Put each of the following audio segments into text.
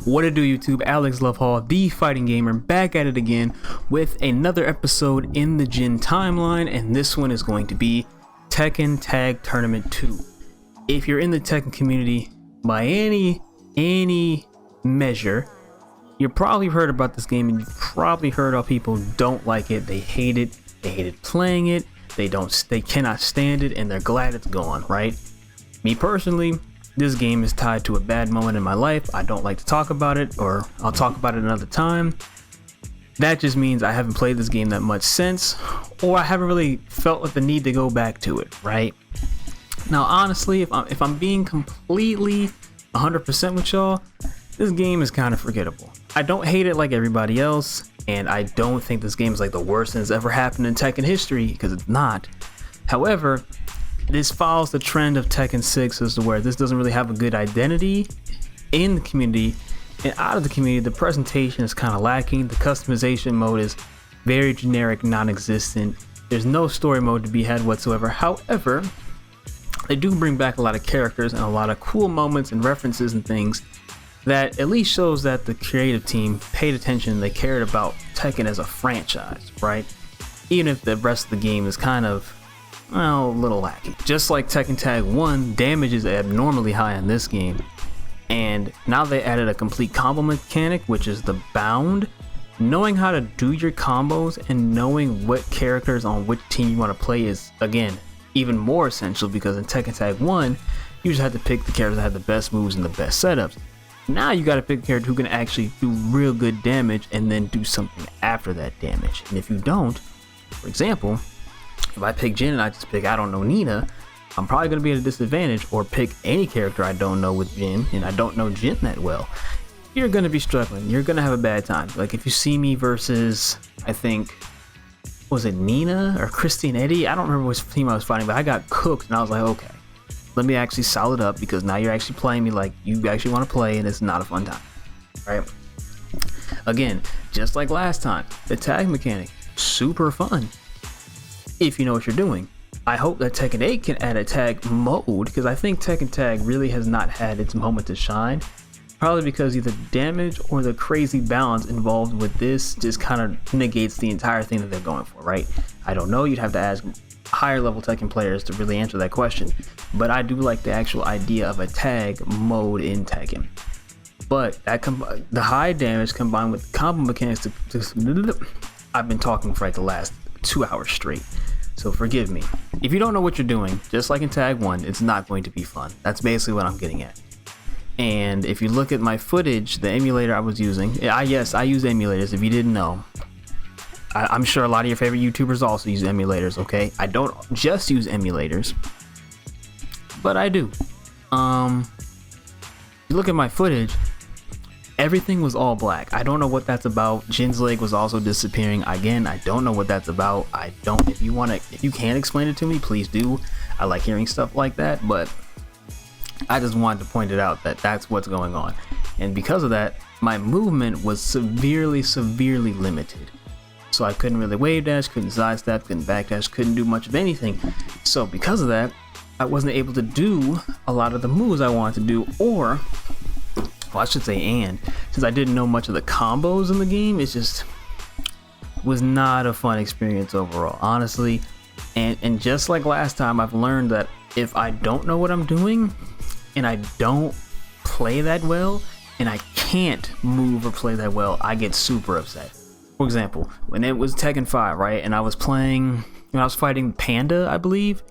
What it do, YouTube? Alex Love Hall, the fighting gamer, back at it again with another episode in the Jin timeline, and this one is going to be Tekken Tag Tournament 2. If you're in the Tekken community by any measure, you probably heard about this game, and you probably heard how people don't like it. They hate it. They hated playing it. They cannot stand it, and they're glad it's gone, right? Me personally, this game is tied to a bad moment in my life. I don't like to talk about it, or I'll talk about it another time. That just means I haven't played this game that much since, or I haven't really felt like the need to go back to it, right? Now, honestly, if I'm being completely 100% with y'all, this game is kind of forgettable. I don't hate it like everybody else, and I don't think this game is like the worst thing that's ever happened in Tekken history, because it's not. However, this follows the trend of Tekken 6 as to where this doesn't really have a good identity in the community, and out of the community, the presentation is kind of lacking. The customization mode is very generic, non-existent. There's no story mode to be had whatsoever. However, they do bring back a lot of characters and a lot of cool moments and references and things that at least shows that the creative team paid attention. They cared about Tekken as a franchise, right? Even if the rest of the game is kind of, well, a little lacking. Just like Tekken Tag 1, damage is abnormally high in this game, and now they added a complete combo mechanic, which is the bound. Knowing how to do your combos and knowing what characters on which team you want to play is, again, even more essential, because in Tekken Tag 1, you just had to pick the characters that had the best moves and the best setups. Now you got to pick a character who can actually do real good damage and then do something after that damage. And if you don't, for example, if I pick Jin and I just pick, I don't know, Nina, I'm probably going to be at a disadvantage, or pick any character I don't know with Jin and I don't know Jin that well. You're going to be struggling. You're going to have a bad time. Like if you see me versus, I think, was it Nina or Christine Eddy? I don't remember which team I was fighting, but I got cooked and I was like, okay, let me actually solid up, because now you're actually playing me like you actually want to play, and it's not a fun time, right? Again, just like last time, the tag mechanic, super fun if you know what you're doing. I hope that Tekken 8 can add a tag mode, because I think Tekken Tag really has not had its moment to shine, probably because either damage or the crazy balance involved with this just kind of negates the entire thing that they're going for, right? I don't know, you'd have to ask higher level Tekken players to really answer that question, but I do like the actual idea of a tag mode in Tekken. But that the high damage combined with combo mechanics I've been talking for like the last 2 hours straight, so forgive me. If you don't know what you're doing, just like in Tag 1, it's not going to be fun. That's basically what I'm getting at. And if you look at my footage, the emulator I was using, yes, I use emulators, if you didn't know. I'm sure a lot of your favorite YouTubers also use emulators, okay? I don't just use emulators, but I do. You look at my footage, everything was all black. I don't know what that's about. Jin's leg was also disappearing. Again, I don't know what that's about. If you can explain it to me, please do. I like hearing stuff like that, but I just wanted to point it out that that's what's going on. And because of that, my movement was severely limited. So I couldn't really wave dash, couldn't sidestep, couldn't backdash, couldn't do much of anything. So because of that, I wasn't able to do a lot of the moves I wanted to do, or, well, I should say, and since I didn't know much of the combos in the game, it just was not a fun experience overall, honestly. And just like last time, I've learned that if I don't know what I'm doing and I don't play that well and I can't move or play that well, I get super upset. For example, when it was Tekken 5, right, and I was fighting Panda, I believe,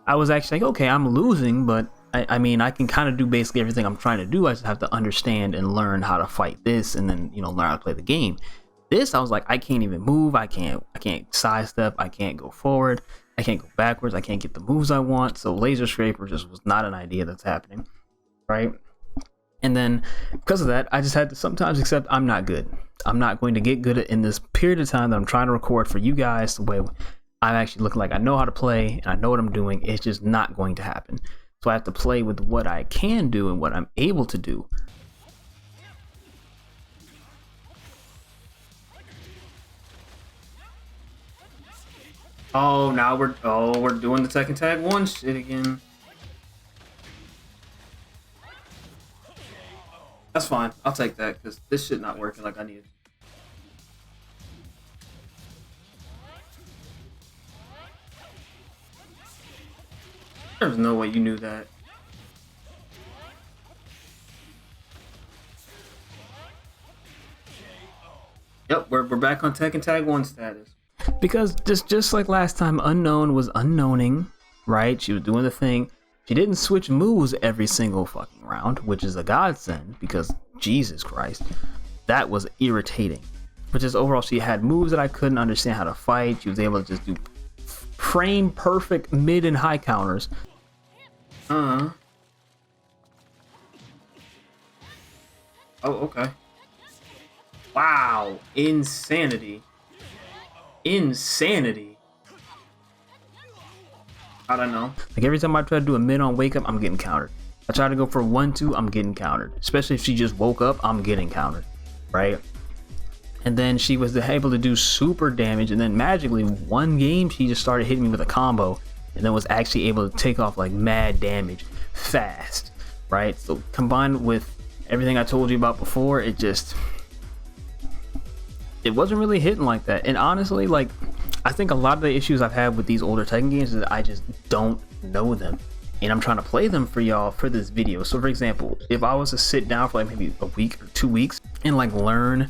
I was actually like, okay, I'm losing, but I mean, I can kind of do basically everything I'm trying to do. I just have to understand and learn how to fight this, and then, learn how to play the game. This, I was like, I can't even move, I can't sidestep, I can't go forward, I can't go backwards, I can't get the moves I want, so Laser Scraper just was not an idea that's happening, right? And then, because of that, I just had to sometimes accept I'm not good. I'm not going to get good in this period of time that I'm trying to record for you guys the way I'm actually looking like I know how to play and I know what I'm doing. It's just not going to happen. So I have to play with what I can do and what I'm able to do. Oh, now we're doing the Tekken Tag 1 shit again. That's fine. I'll take that because this shit not working like I need it. There's no way you knew that. Yep, we're back on Tekken Tag 1 status. Because just like last time, Unknown was unknowning, right? She was doing the thing. She didn't switch moves every single fucking round, which is a godsend because Jesus Christ, that was irritating. But just overall, she had moves that I couldn't understand how to fight. She was able to just do frame perfect mid and high counters. Oh, okay. Wow, insanity. Insanity. I don't know. Like every time I try to do a mid on wake up, I'm getting countered. I try to go for 1-2, I'm getting countered. Especially if she just woke up, I'm getting countered, right? And then she was able to do super damage, and then magically one game she just started hitting me with a combo, and then was actually able to take off like mad damage fast, right? So combined with everything I told you about before, it wasn't really hitting like that. And honestly, like, I think a lot of the issues I've had with these older Tekken games is that I just don't know them, and I'm trying to play them for y'all for this video. So for example, if I was to sit down for like maybe a week or 2 weeks and like learn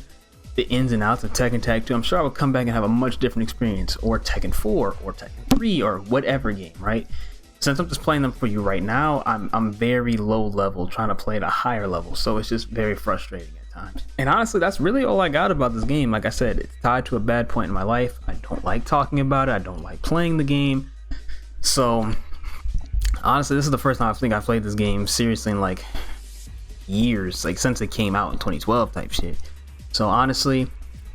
the ins and outs of Tekken Tag 2, I'm sure I would come back and have a much different experience, or Tekken 4 or Tekken 3 or whatever game, right? Since I'm just playing them for you right now, I'm very low level trying to play at a higher level, so it's just very frustrating at times. And honestly, that's really all I got about this game. Like I said, it's tied to a bad point in my life. I don't like talking about it. I don't like playing the game. So honestly, this is the first time I think I've played this game seriously in like years, like since it came out in 2012 type shit. So honestly,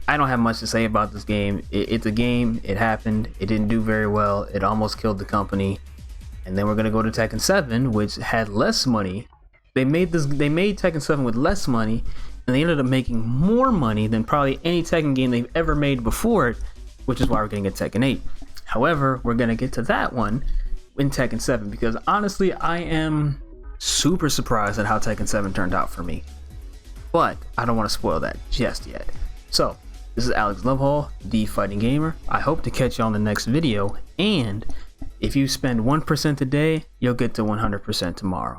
I don't have much to say about this game. It's a game. It happened. It didn't do very well. It almost killed the company. And then we're gonna go to Tekken 7, which had less money. They made Tekken 7 with less money, and they ended up making more money than probably any Tekken game they've ever made before it, which is why we're getting a Tekken 8. However, we're gonna get to that one in Tekken 7 because honestly, I am super surprised at how Tekken 7 turned out for me. But I don't want to spoil that just yet. So this is Alex Lovehall, the Fighting Gamer. I hope to catch you on the next video, and if you spend 1% today, you'll get to 100% tomorrow.